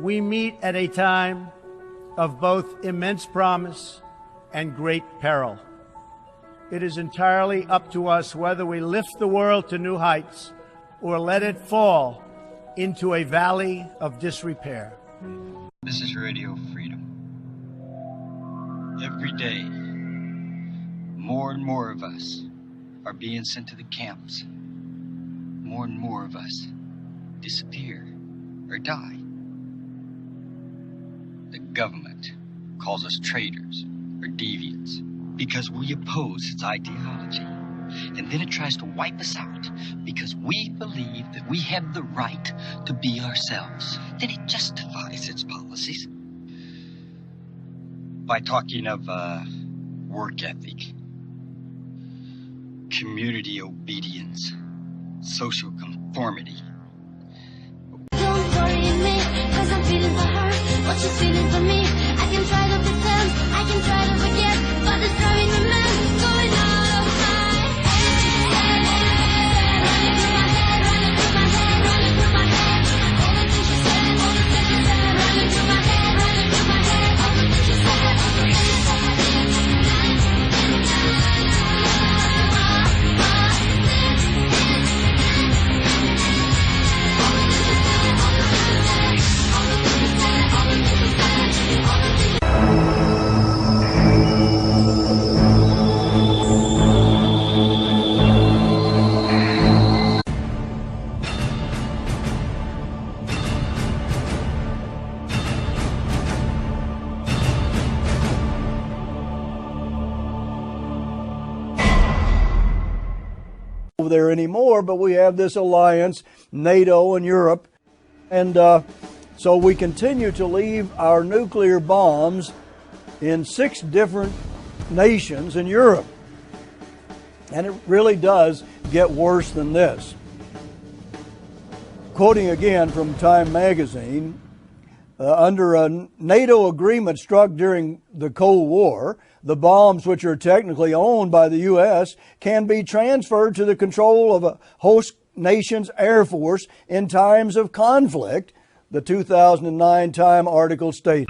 We meet at a time of both immense promise and great peril. It is entirely up to us whether we lift the world to new heights or let it fall into a valley of disrepair. This is Radio Freedom. Every day, more and more of us are being sent to the camps. More and more of us disappear or die. The government calls us traitors or deviants because we oppose its ideology. And then it tries to wipe us out because we believe that we have the right to be ourselves. Then it justifies its policies by talking of work ethic, community obedience, social conformity. Don't worry me, cause I'm feeling for her what she's feeling for me. I can try to pretend, I can try to forget, but it's driving me mad, going out of my head. Running through my head, running through my head, running through my head. All the things she said, all the things she said, running through my head, running through my head. All the things she said, all the things she said. There anymore, but we have this alliance, NATO and Europe, and so we continue to leave our nuclear bombs in 6 different nations in Europe, and it really does get worse than this. Quoting again from Time magazine, under a NATO agreement struck during the Cold War, the bombs, which are technically owned by the U.S., can be transferred to the control of a host nation's Air Force in times of conflict, the 2009 Time article stated.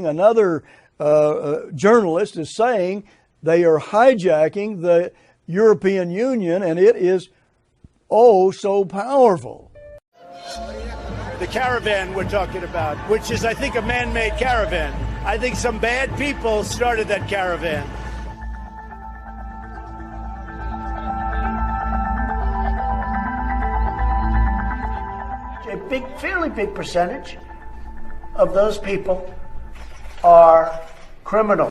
Another journalist is saying they are hijacking the European Union, and it is oh so powerful. The caravan we're talking about, which is, I think, a man-made caravan. I think some bad people started that caravan. A fairly big percentage of those people are criminal.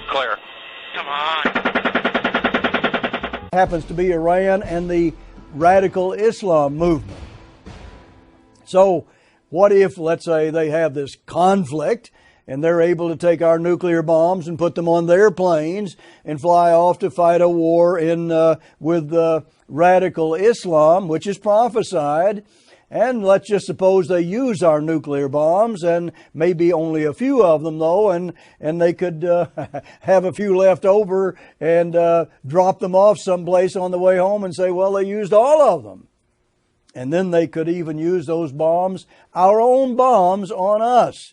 Clear. Come on. Happens to be Iran and the radical Islam movement. So what if, let's say, they have this conflict and they're able to take our nuclear bombs and put them on their planes and fly off to fight a war with radical Islam, which is prophesied. And let's just suppose they use our nuclear bombs, and maybe only a few of them, though, and they could have a few left over and drop them off someplace on the way home and say, well, they used all of them. And then they could even use those bombs, our own bombs, on us.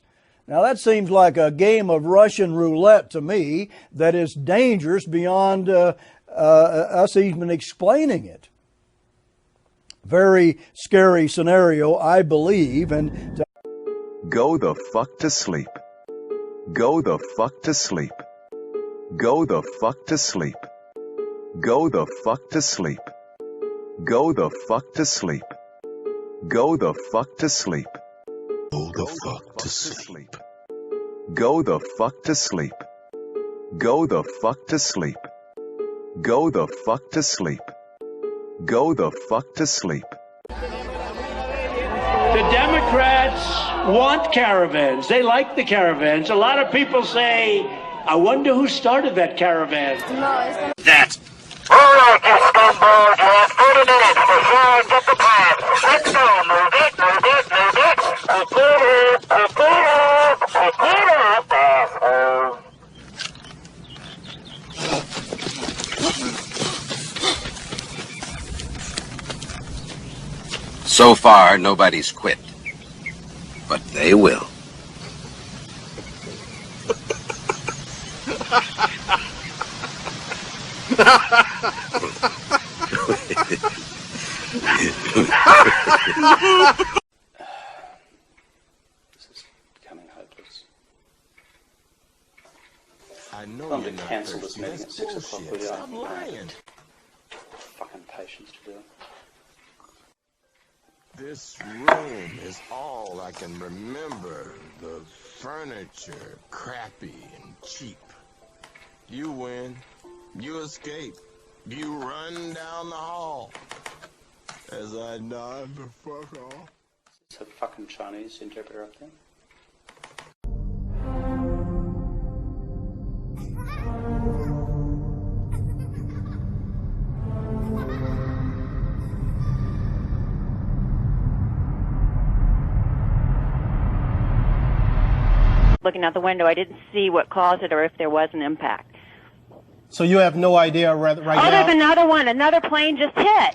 Now, that seems like a game of Russian roulette to me that is dangerous beyond us even explaining it. Very scary scenario, I believe. And go the fuck to sleep. Go the fuck to sleep. Go the fuck to sleep. Go the fuck to sleep. Go the fuck to sleep. Go the fuck to sleep. Go the fuck to sleep. Go the fuck to sleep. Go the fuck to sleep. Go the fuck to sleep. Go the fuck to sleep. The Democrats want caravans. They like the caravans. A lot of people say, I wonder who started that caravan. That. All right, you scumballs, you have 30 minutes to share and get the plan. Let's go, move it, move it, move it. Pick it up, pick it up, pick it up, asshole. So far, nobody's quit. But they will. This is becoming hopeless. I know Time you're to not cancel this thirsty. meeting at That's 6 o'clock. bullshit. With Stop lying. fucking patience to do it. This room is all I can remember. The furniture, crappy and cheap. You win. You escape. You run down the hall. As I nod the fuck off. Is a fucking Chinese interpreter up there? Looking out the window, I didn't see what caused it or if there was an impact. So you have no idea right Oh, now? there's another one. Another plane just hit.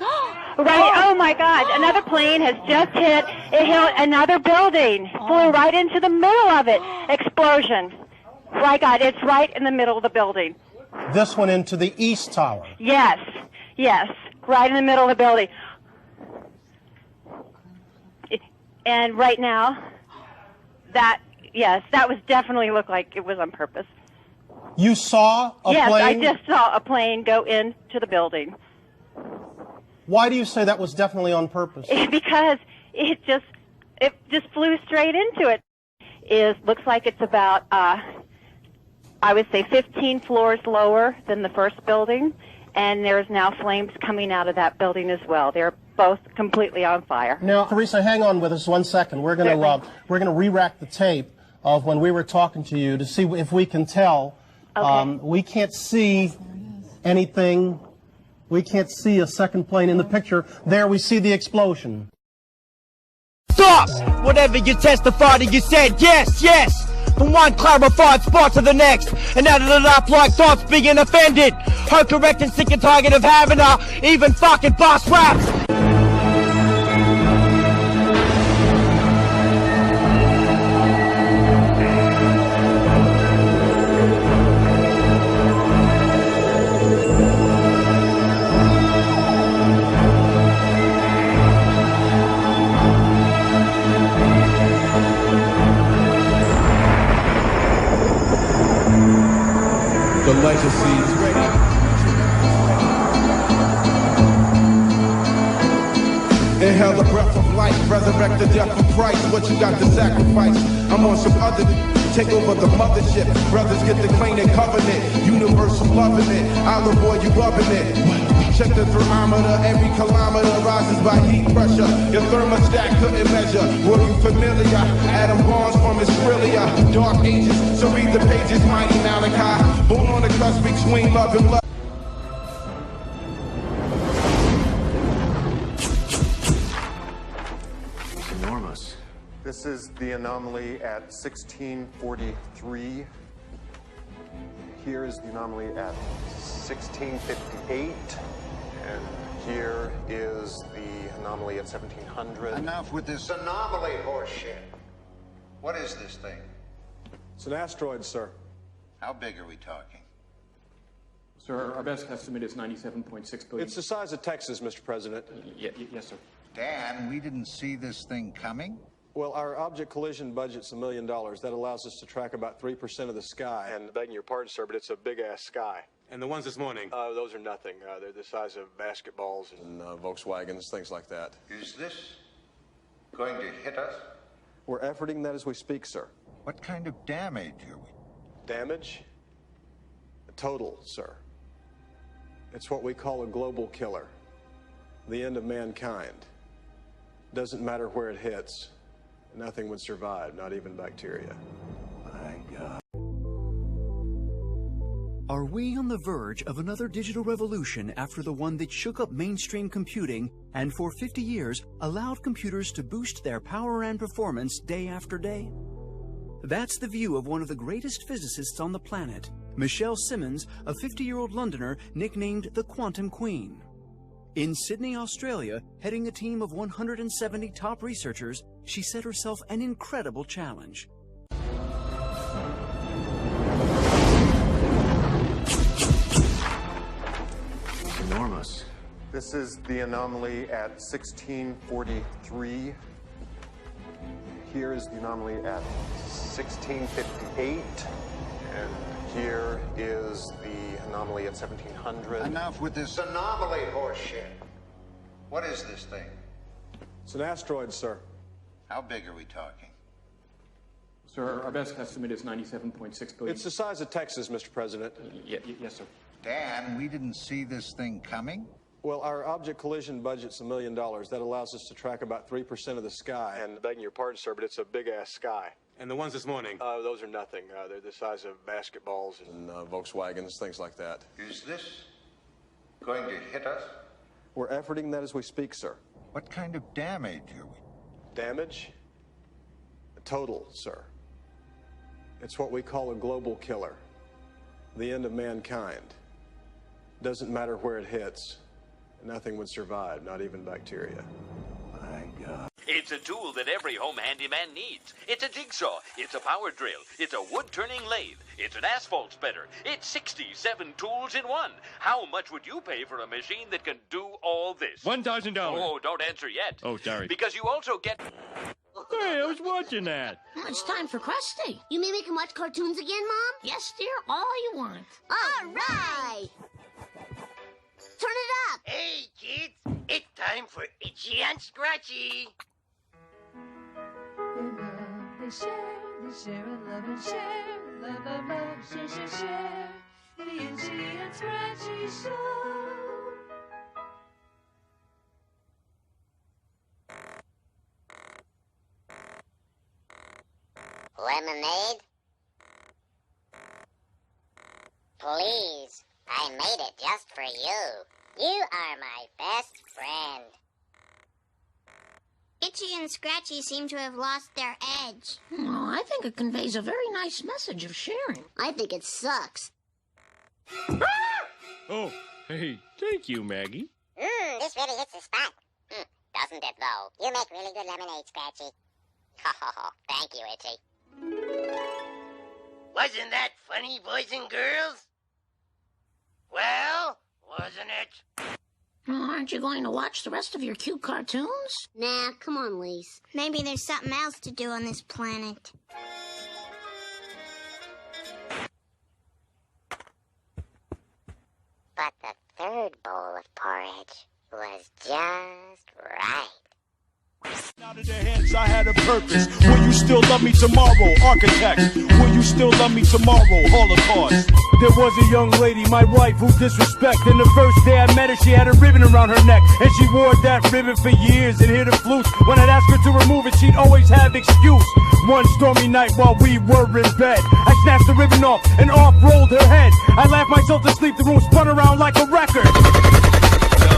Right. Oh my God! Another plane has just hit. It hit another building. Flew right into the middle of it. Explosion. My God! It's right in the middle of the building. This one into the East Tower. Yes. Yes. Right in the middle of the building. And right now, yes, that was definitely looked like it was on purpose. You saw a plane? Yes, I just saw a plane go into the building. Why do you say that was definitely on purpose? Because it just flew straight into it. Looks like it's about, I would say 15 floors lower than the first building, and there's now flames coming out of that building as well. They're both completely on fire. Now, Teresa, hang on with us 1 second. We're going to re-rack the tape of when we were talking to you to see if we can tell. Okay. We can't see anything. We can't see a second plane in the picture. There we see the explosion. Stop! Whatever you testified and you said, yes, yes! From one clarified spot to the next, and added it up like thoughts being offended. Her correct and sick and target of having her, even fucking boss raps. The legacy is ready. Inhale the breath of life, resurrect the death of Christ. What you got to sacrifice? I'm on some other. Take over the mothership. Brothers get the claim they covenant. Universal loving it. Isle boy, you rubbing it. Check the thermometer. Every kilometer rises by heat pressure. Your thermostat couldn't measure. Were you familiar? Atom bombs from Australia. Dark ages. So read the pages. Mighty Malachi. Born on the cusp between love and love. Enormous. This is the anomaly at 1643. Here is the anomaly at 1658. And here is the anomaly at 1700. Enough with this anomaly horseshit. What is this thing? It's an asteroid, sir. How big are we talking? Sir, our best estimate is 97.6 billion. It's the size of Texas, Mr. President. Yes, sir. Dan, we didn't see this thing coming. Well, our object collision budget's $1 million. That allows us to track about 3% of the sky. And begging your pardon, sir, but it's a big-ass sky. And the ones this morning? Those are nothing. They're the size of basketballs and Volkswagens, things like that. Is this going to hit us? We're efforting that as we speak, sir. What kind of damage are we? Damage? Total, sir. It's what we call a global killer. The end of mankind. Doesn't matter where it hits. Nothing would survive, not even bacteria. My God. Are we on the verge of another digital revolution after the one that shook up mainstream computing and for 50 years allowed computers to boost their power and performance day after day? That's the view of one of the greatest physicists on the planet, Michelle Simmons, a 50-year-old Londoner nicknamed the Quantum Queen. In Sydney, Australia, heading a team of 170 top researchers, she set herself an incredible challenge. Enormous. This is the anomaly at 1643. Here is the anomaly at 1658. And here is the anomaly at 1700. Enough with this anomaly horseshit. What is this thing? It's an asteroid, sir. How big are we talking? Sir, our best estimate is 97.6 billion. It's the size of Texas, Mr. President. Yes, sir. Dan, we didn't see this thing coming? Well, our object collision budget's $1 million. That allows us to track about 3% of the sky. And begging your pardon, sir, but it's a big-ass sky. And the ones this morning? Those are nothing. They're the size of basketballs and Volkswagens, things like that. Is this going to hit us? We're efforting that as we speak, sir. What kind of damage are we? Damage? Total, sir. It's what we call a global killer. The end of mankind. Doesn't matter where it hits. Nothing would survive, not even bacteria. My God. It's a tool that every home handyman needs. It's a jigsaw. It's a power drill. It's a wood-turning lathe. It's an asphalt spreader. It's 67 tools in one. How much would you pay for a machine that can do all this? $1,000. Oh, don't answer yet. Oh, sorry. Because you also get... Hey, I was watching that. It's time for Krusty. You mean we can watch cartoons again, Mom? Yes, dear, all you want. All right. Turn it up. Hey, kids, it's time for Itchy and Scratchy. They share and love and share. Love, share. The Itchy and Scratchy Show. Lemonade? Please, I made it just for you. You are my best friend. Itchy and Scratchy seem to have lost their edge. Oh, I think it conveys a very nice message of sharing. I think it sucks. Oh, hey, thank you, Maggie. This really hits the spot. Doesn't it, though? You make really good lemonade, Scratchy. Thank you, Itchy. Wasn't that funny, boys and girls? Well, wasn't it? Aren't you going to watch the rest of your cute cartoons? Nah, come on, Lise. Maybe there's something else to do on this planet. But the third bowl of porridge was just right. Out of their hands, I had a purpose. Will you still love me tomorrow? Architects. Will you still love me tomorrow? Holocaust. There was a young lady, my wife, who disrespected. And the first day I met her, she had a ribbon around her neck. And she wore that ribbon for years and hit a flute. When I'd ask her to remove it, she'd always have excuse. One stormy night while we were in bed, I snatched the ribbon off and off rolled her head. I laughed myself to sleep, the room spun around like a record.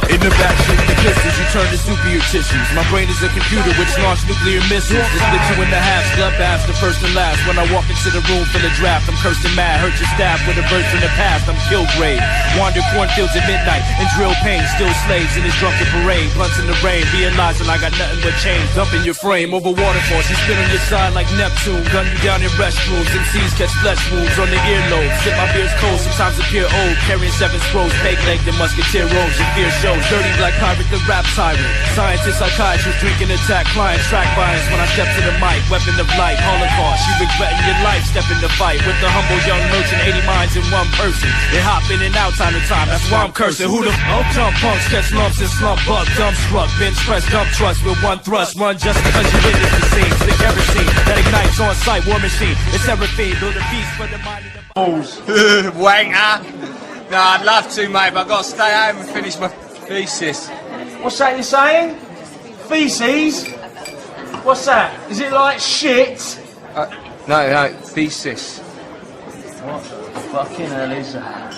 In the backseat, the pistols, you turn to super tissues. My brain is a computer which launched nuclear missiles. They split you in the halves, bloodbaths, the first and last. When I walk into the room full of draft, I'm cursed and mad. Hurt your staff with a bird from the past. I'm Kilgrave. Wander cornfields at midnight and drill pain. Still slaves in this drunken parade. Blunts in the rain, realizing I got nothing but chains. Dump in your frame over waterfalls. You spin on your side like Neptune. Gun you down in restrooms. MCs catch flesh wounds on the earlobe. Sip my beer's cold, sometimes appear old. Carrying 7 scrolls, peg legged and musketeer robes. And fear shows. Dirty black pirate the rap tyrant. Scientists, psychiatrists, drinking attack clients, track violence when I step to the mic. Weapon of light, holocaust. You regretting your life, step in the fight with the humble young merchant, 80 minds in one person. They hop in and out time to time, that's why I'm cursing. Who the jump punks, catch lumps and slump bug, dump struck, bench press, dump trucks with one thrust. Run just because you witness the scene. The kerosene that ignites on sight, war machine. It's everything, build a beast for the mind of the Wanker. No, I'd love to, mate, but I've got to stay home and finish my thesis. What's that you're saying? Feces? What's that? Is it like shit? No, thesis. What the fucking hell is that?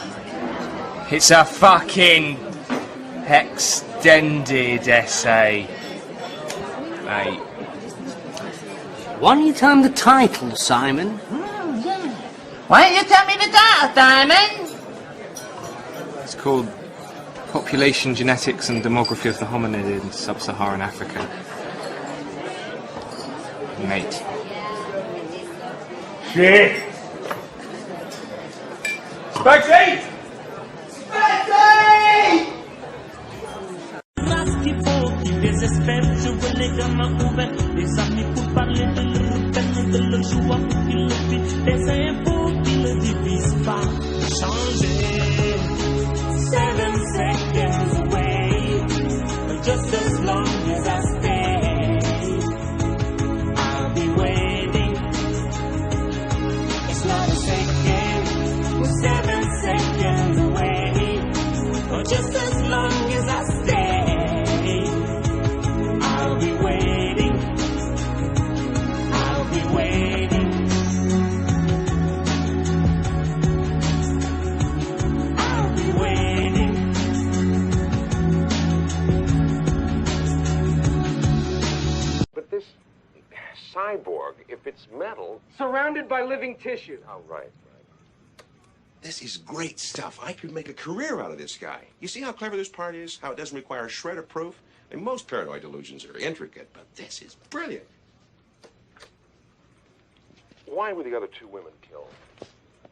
It's a fucking extended essay, mate. Why don't you tell him the title, Simon? Why don't you tell me the title, Simon? It's called Population, Genetics and Demography of the Hominid in Sub-Saharan Africa. Mate. Shit! Spexy! Just as long as I stay, I'll be waiting. It's not a second, we're 7 seconds away. Or just as long as I stay, I'll be waiting. I'll be waiting. I'll be waiting. Cyborg, if it's metal... Surrounded by living tissue. Oh, right. This is great stuff. I could make a career out of this guy. You see how clever this part is? How it doesn't require a shred of proof? And most paranoid delusions are intricate, but this is brilliant. Why were the other 2 women killed?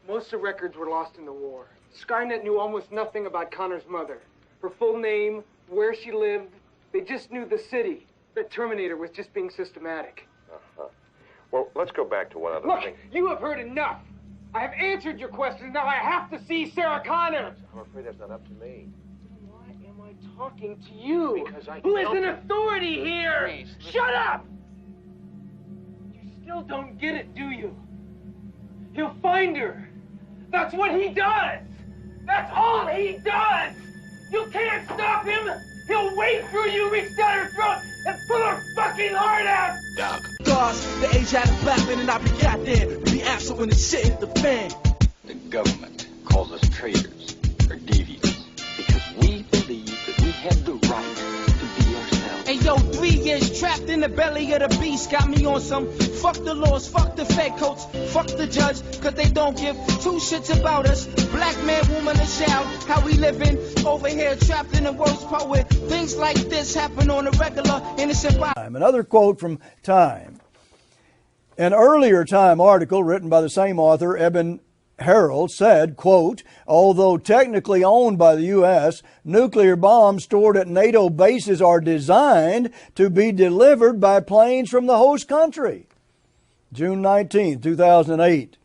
Most of the records were lost in the war. Skynet knew almost nothing about Connor's mother. Her full name, where she lived. They just knew the city. The Terminator was just being systematic. Uh-huh. Well, let's go back to one other Look, thing. you have heard enough. I have answered your questions. Now I have to see Sarah Connor. I'm afraid that's not up to me. Why am I talking to you? Because I Who is don't- an authority here? Please, listen. Shut up! You still don't get it, do you? He'll find her. That's what he does. That's all he does. You can't stop him. He'll wait for you, reach down her throat, and pull her fucking heart out. Doc. Cause the age had a black man and I be goddamn. Be absent when the shit hit the fan. The government calls us traitors or deviants because we believe that we have the right to be ourselves. Hey yo, 3 years trapped in the belly of the beast got me on some fuck the laws, fuck the fed coats, fuck the judge, cause they don't give 2 shits about us. Black man, woman, and child, how we living over here trapped in the worst part where things like this happen on a regular, innocent body. Another quote from Time. An earlier Time article written by the same author, Eben Harold, said, quote, although technically owned by the U.S., nuclear bombs stored at NATO bases are designed to be delivered by planes from the host country. June 19, 2008.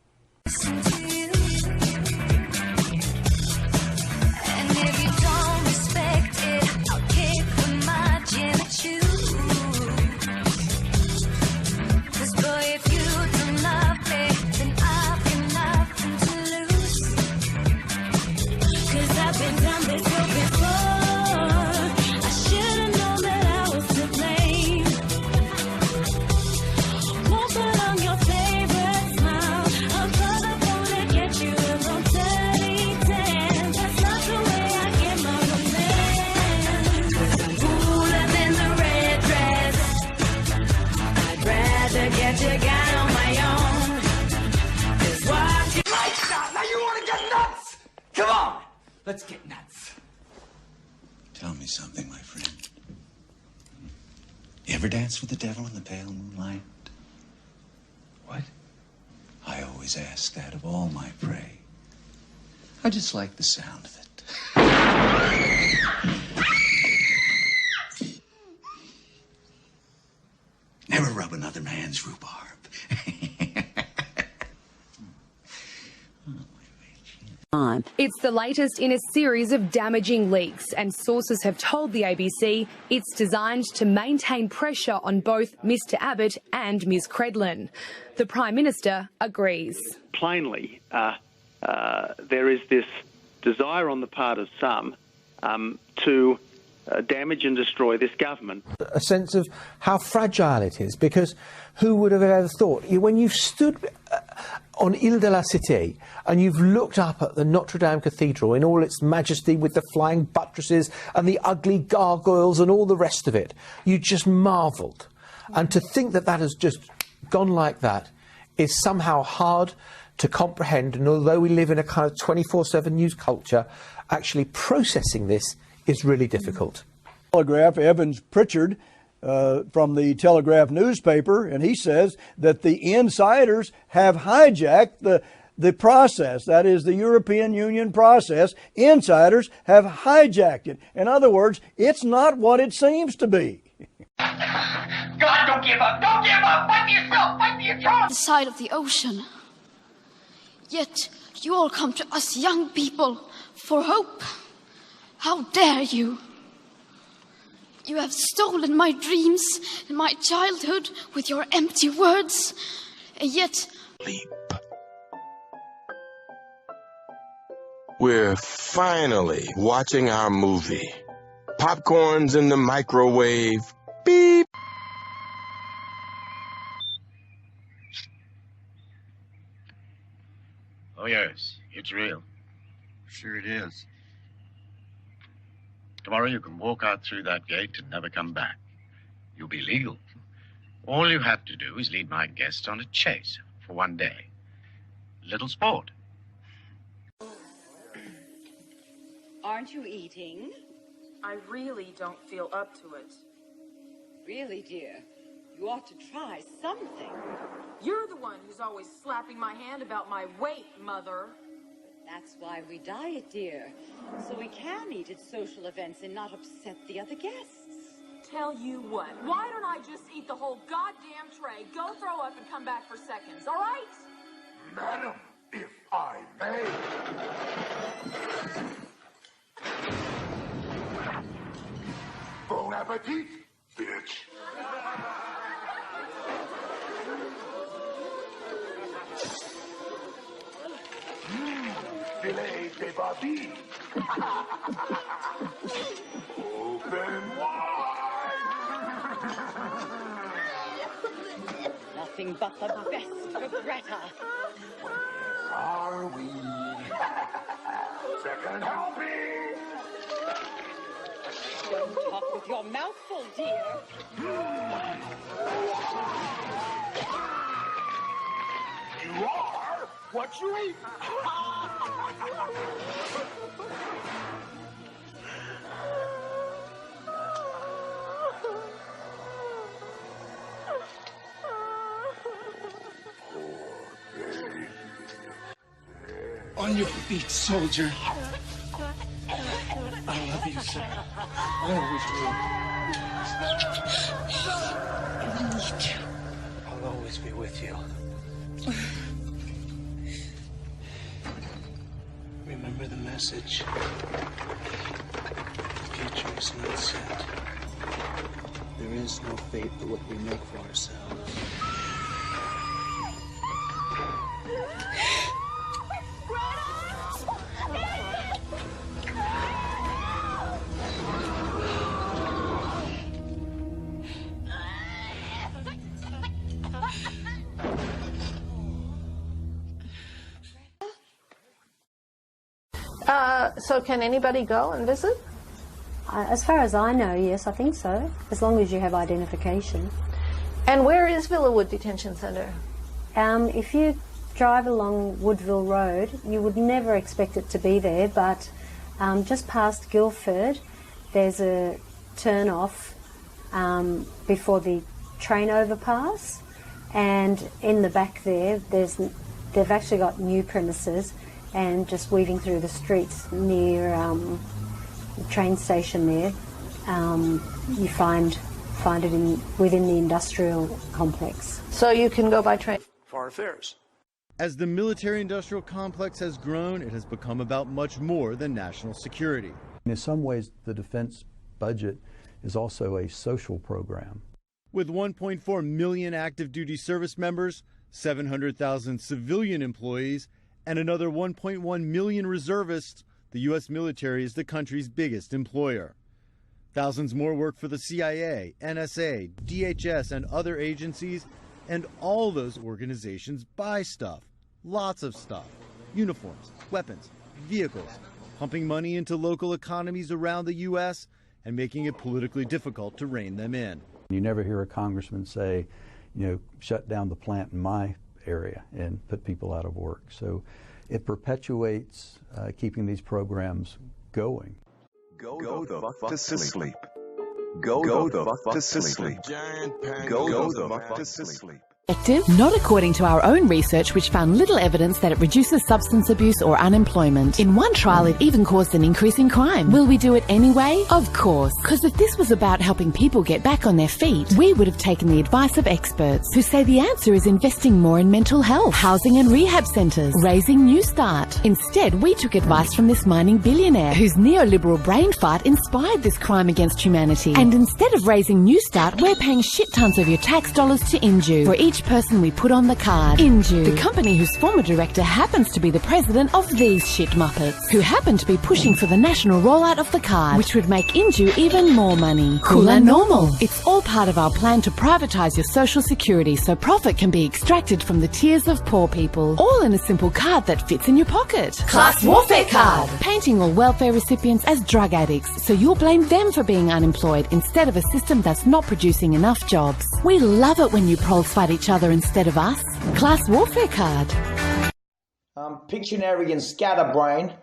Let's get nuts. Tell me something, my friend. You ever dance with the devil in the pale moonlight? What? I always ask that of all my prey. I just like the sound of it. another man's rhubarb. It's the latest in a series of damaging leaks, and sources have told the ABC it's designed to maintain pressure on both Mr Abbott and Ms Credlin. The Prime Minister agrees. Plainly, there is this desire on the part of some to damage and destroy this government. A sense of how fragile it is, because who would have ever thought? When you've stood on Ile de la Cité and you've looked up at the Notre Dame Cathedral in all its majesty with the flying buttresses and the ugly gargoyles and all the rest of it, you just marvelled. And to think that that has just gone like that is somehow hard to comprehend, and although we live in a kind of 24/7 news culture, actually processing this is really difficult. Telegraph, Evans Pritchard from the Telegraph newspaper, and he says that the insiders have hijacked the process. That is the European Union process. Insiders have hijacked it. In other words, it's not what it seems to be. God, don't give up! Don't give up! Fight for yourself! Fight for your cause! The side of the ocean. Yet you all come to us young people for hope. How dare you? You have stolen my dreams and my childhood with your empty words, and yet... Leap. We're finally watching our movie. Popcorn's in the microwave. Beep. Oh, yes, it's real. Sure it is. Tomorrow you can walk out through that gate and never come back. You'll be legal. All you have to do is lead my guests on a chase for one day. Little sport. Aren't you eating? I really don't feel up to it. Really, dear? You ought to try something. You're the one who's always slapping my hand about my weight, Mother. That's why we diet, dear. So we can eat at social events and not upset the other guests. Tell you what, why don't I just eat the whole goddamn tray, go throw up and come back for seconds, all right? Madam, if I may. Bon appetit, bitch. Filet de barbie. Open wide. Nothing but the best for Greta. Where are we? Second helping. Don't talk with your mouth full, dear. You are what you eat. On your feet, soldier. I love you, sir. I always will. I need you. I'll always be with you. Remember the message. The future is not set. There is no fate but what we make for ourselves. So can anybody go and visit? As far as I know, yes, I think so, as long as you have identification. And where is Villawood Detention Centre? If you drive along Woodville Road, you would never expect it to be there, but just past Guildford, there's a turn-off before the train overpass, and in the back there, they've actually got new premises, and just weaving through the streets near the train station there, you find find it within the industrial complex. So you can go by train. Foreign Affairs. As the military-industrial complex has grown, it has become about much more than national security. In some ways, the defense budget is also a social program. With 1.4 million active duty service members, 700,000 civilian employees, and another 1.1 million reservists, the U.S. military is the country's biggest employer. Thousands more work for the CIA, NSA, DHS, and other agencies, and all those organizations buy stuff, lots of stuff, uniforms, weapons, vehicles, pumping money into local economies around the U.S. and making it politically difficult to rein them in. You never hear a congressman say, shut down the plant in my area and put people out of work. So it perpetuates keeping these programs going. Go the fuck to sleep. Go the fuck to sleep. Go the fuck to sleep. Not according to our own research, which found little evidence that it reduces substance abuse or unemployment. In one trial, it even caused an increase in crime. Will we do it anyway? Of course. Because if this was about helping people get back on their feet, we would have taken the advice of experts who say the answer is investing more in mental health, housing and rehab centres, raising New Start. Instead, we took advice from this mining billionaire whose neoliberal brain fart inspired this crime against humanity. And instead of raising New Start, we're paying shit tons of your tax dollars to Inju for each person we put on the card. Inju, the company whose former director happens to be the president of these shit muppets, who happen to be pushing for the national rollout of the card, which would make Inju even more money. Cool and normal. It's all part of our plan to privatise your social security so profit can be extracted from the tears of poor people. All in a simple card that fits in your pocket. Class Warfare Card. Painting all welfare recipients as drug addicts so you'll blame them for being unemployed instead of a system that's not producing enough jobs. We love it when you proles fight each other instead of us. Class Warfare Card. Pictionary and Scatterbrain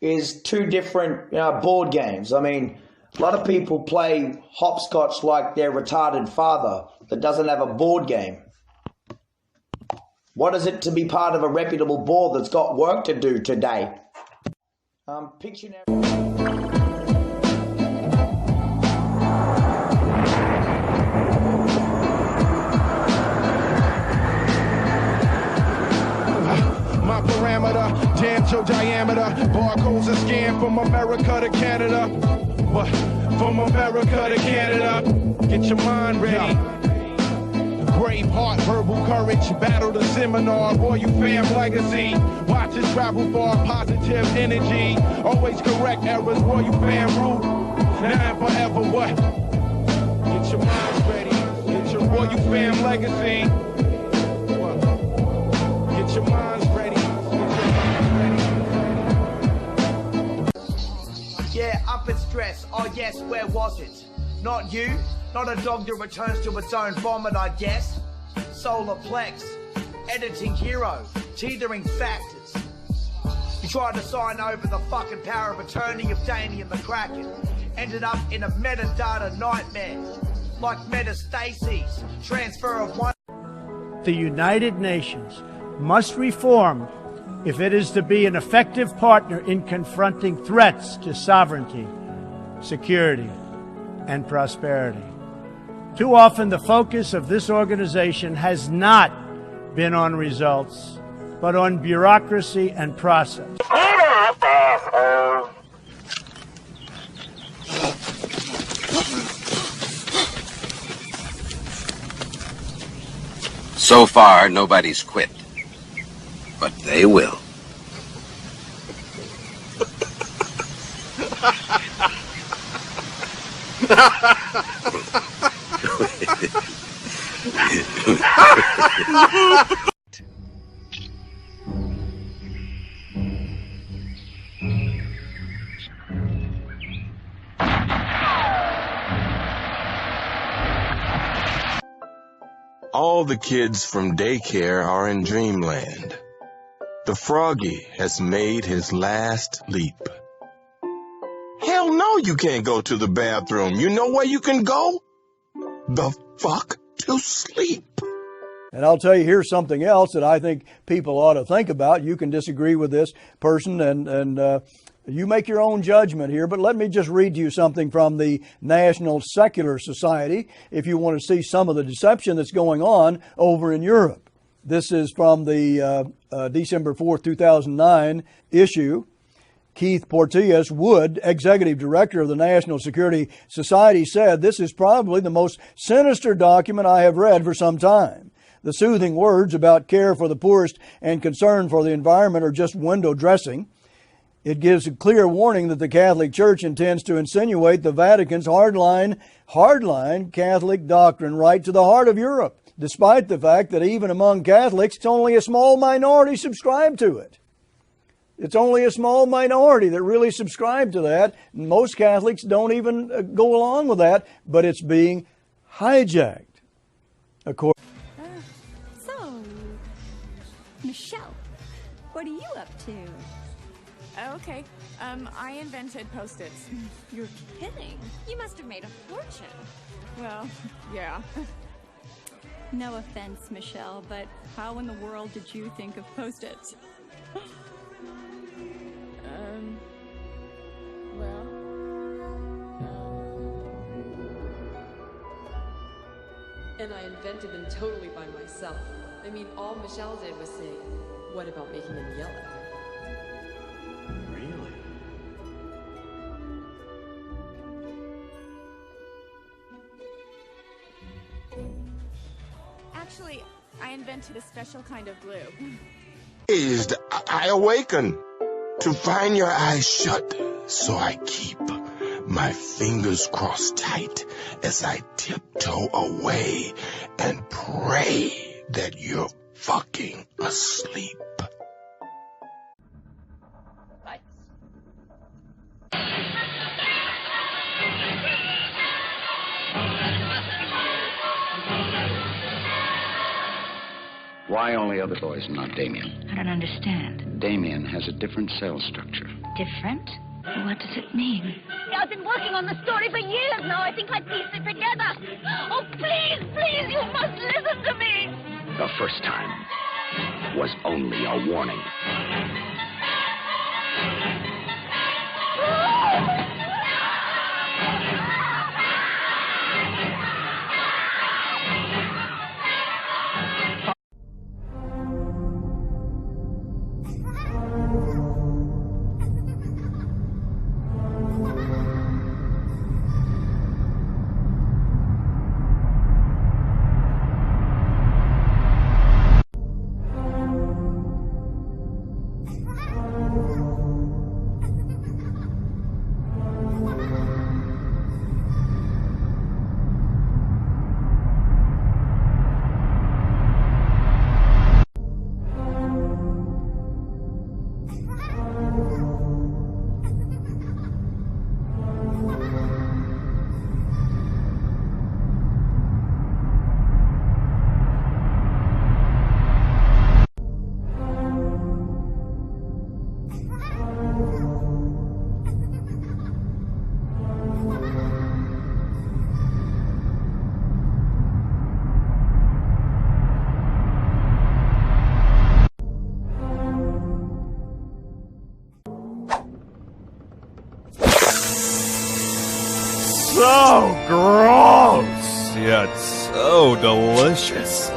is two different board games. I mean, a lot of people play hopscotch like their retarded father that doesn't have a board game. What is it to be part of a reputable board that's got work to do today? Pictionary... My parameter, damn your diameter. Barcodes are scanned from America to Canada. What? From America to Canada. Get your mind ready. Brave heart, verbal courage, battle the seminar, royal fam legacy. Watch it travel far, positive energy. Always correct errors, royal fam root. Now and forever, what? Get your minds ready. Get your royal fam legacy. What? Get your minds ready. Yeah, up in stress. Oh yes, where was it? Not you, not a dog that returns to its own vomit, I guess. Solar plex, editing hero, teetering factors. You tried to sign over the fucking power of attorney of Damien the Kraken. Ended up in a metadata nightmare. Like metastases, transfer of one... The United Nations must reform if it is to be an effective partner in confronting threats to sovereignty, security, and prosperity. Too often the focus of this organization has not been on results, but on bureaucracy and process. So far, nobody's quit. But they will. All the kids from daycare are in dreamland. The froggy has made his last leap. Hell no, you can't go to the bathroom. You know where you can go? The fuck to sleep. And I'll tell you, here's something else that I think people ought to think about. You can disagree with this person, and You make your own judgment here, but let me just read you something from the National Secular Society if you want to see some of the deception that's going on over in Europe. This is from the December 4th, 2009 issue. Keith Porteous Wood, executive director of the National Security Society, said, "This is probably the most sinister document I have read for some time. The soothing words about care for the poorest and concern for the environment are just window dressing. It gives a clear warning that the Catholic Church intends to insinuate the Vatican's hardline Catholic doctrine right to the heart of Europe, despite the fact that even among Catholics, it's only a small minority subscribe to it. It's only a small minority that really subscribe to that. Most Catholics don't even go along with that, but it's being hijacked. So, Michelle, what are you up to? Okay, I invented Post-its. You're kidding. You must have made a fortune. Well, yeah. No offense, Michelle, but how in the world did you think of Post-its? And I invented them totally by myself. I mean, all Michelle did was say, "What about making them yellow?" Really? Actually, I invented a special kind of glue. Dazed, I awaken to find your eyes shut, so I keep my fingers crossed tight as I tiptoe away and pray that you're fucking asleep. Why only other boys and not Damien? I don't understand. Damien has a different cell structure. Different? What does it mean? I've been working on the story for years now. I think I pieced it together. Oh, please, please, you must listen to me. The first time was only a warning. So gross, yet so delicious.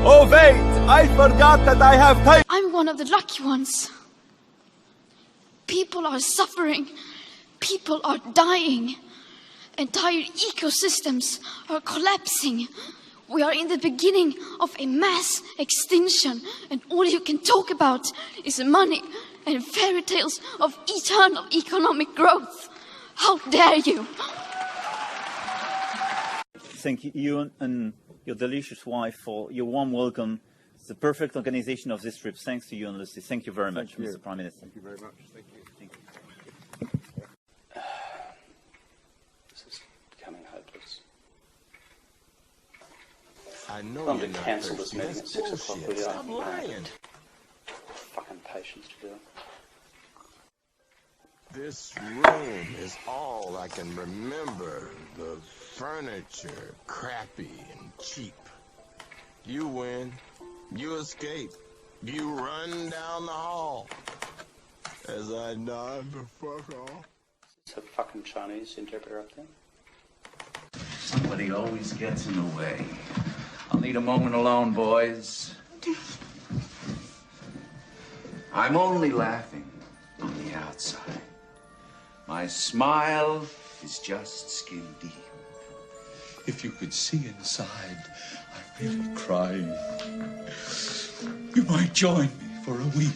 Oh wait, I forgot that I have time. I'm one of the lucky ones. People are suffering. People are dying. Entire ecosystems are collapsing. We are in the beginning of a mass extinction, and all you can talk about is money and fairy tales of eternal economic growth. How dare you? Thank you and your delicious wife for your warm welcome. It's the perfect organization of this trip. Thanks to you and Lucy. Thank you very much, Mr. Prime Minister. Thank you very much. Thank you. Thank you. This is becoming hopeless. I know I'm you're going to not cancel this thirsty. meeting That's at 6 o'clock. bullshit. Really, I Stop don't lying. have fucking patience to do it. This room is all I can remember. The furniture, crappy and cheap. You win. You escape. You run down the hall as I nod the fuck off. Is a fucking Chinese interpreter up there? Somebody always gets in the way. I'll need a moment alone, boys. I'm only laughing on the outside. My smile is just skin deep. If you could see inside, I'm really crying. You might join me for a weep.